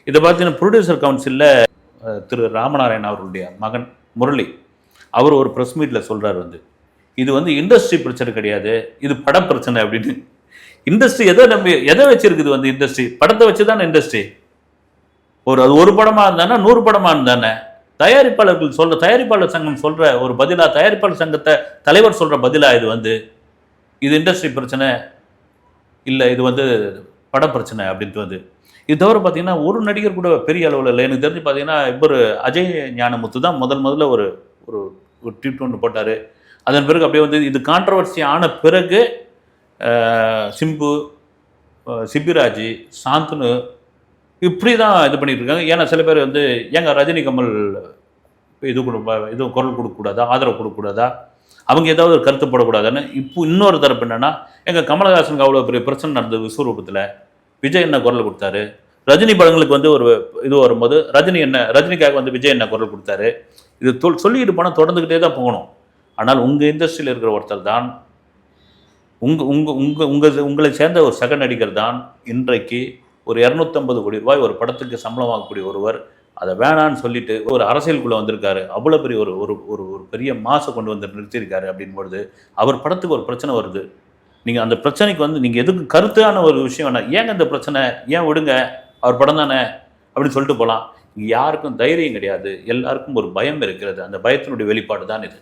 இதை பார்த்தீங்கன்னா ப்ரொடியூசர் கவுன்சிலில் திரு ராமநாராயணன் அவர்களுடைய மகன் முரளி அவர் ஒரு ப்ரெஸ் மீட்டில் சொல்கிறார் இது இண்டஸ்ட்ரி பிரச்சனை கிடையாது, இது பட பிரச்சனை அப்படின்னு. இண்டஸ்ட்ரி எதை வச்சிருக்குது இண்டஸ்ட்ரி படத்தை வச்சு தானே இண்டஸ்ட்ரி. அது ஒரு படமாக இருந்தானே 100 படமாக இருந்தானே தயாரிப்பாளர் சங்கம் சொல்கிற ஒரு பதிலாக, தயாரிப்பாளர் சங்கத்தை தலைவர் சொல்கிற பதிலாக இது இண்டஸ்ட்ரி பிரச்சனை இல்லை, இது பட பிரச்சனை அப்படின்ட்டு இது தவிர பார்த்தீங்கன்னா ஒரு நடிகர் கூட பெரிய அளவில் இல்லை. எனக்கு தெரிஞ்சு பார்த்தீங்கன்னா இவர் அஜய் ஞானமுத்து தான் முதல்ல ஒரு ஒரு ட்வீட் ஒன்று போட்டார். அதன் பிறகு அப்படியே இது கான்ட்ரவர்சி ஆன பிறகு சிம்பு, சிபிராஜ், சாந்தனு இப்படி தான் இது பண்ணிட்டு இருக்காங்க. ஏன்னா சில பேர் ஏங்க ரஜினி கமல் இது குரல் கொடுக்கக்கூடாதா, ஆதரவு கொடுக்கக்கூடாதா, அவங்க ஏதாவது ஒரு கருத்து போடக்கூடாதுன்னு. இப்போ இன்னொரு தரப்பு என்னன்னா, எங்கள் கமலஹாசனுக்கு அவ்வளோ பெரிய பிரச்சனை நடந்தது விஸ்வரூபத்தில், விஜய் என்ன குரல் கொடுத்தாரு, ரஜினி படங்களுக்கு ஒரு இது வரும்போது ரஜினிக்காக விஜய் என்ன குரல் கொடுத்தாரு, இது சொல்லிக்கிட்டு போனால் தொடர்ந்துக்கிட்டே தான் போகணும். ஆனால் உங்கள் இண்டஸ்ட்ரியில் இருக்கிற ஒருத்தர் தான், உங்களை சேர்ந்த ஒரு சக நடிகர் தான் இன்றைக்கு ஒரு 250 கோடி ரூபாய் ஒரு படத்துக்கு சம்பளம் வாங்கக்கூடிய ஒருவர் அதை வேணான்னு சொல்லிட்டு ஒரு அரசியலுக்குள்ளே வந்திருக்காரு. அவ்வளோ பெரிய ஒரு ஒரு ஒரு பெரிய மாசை கொண்டு நிறுத்தியிருக்காரு. அப்படின்பொழுது அவர் படத்துக்கு ஒரு பிரச்சனை வருது. நீங்கள் அந்த பிரச்சனைக்கு நீங்கள் எதுக்கு கருத்தான ஒரு விஷயம் வேணாம், ஏங்க இந்த பிரச்சனை, ஏன் விடுங்க, அவர் படம் தானே அப்படின்னு சொல்லிட்டு போகலாம். யாருக்கும் தைரியம் கிடையாது, எல்லாருக்கும் ஒரு பயம் இருக்கிறது. அந்த பயத்தினுடைய வெளிப்பாடு தான் இது.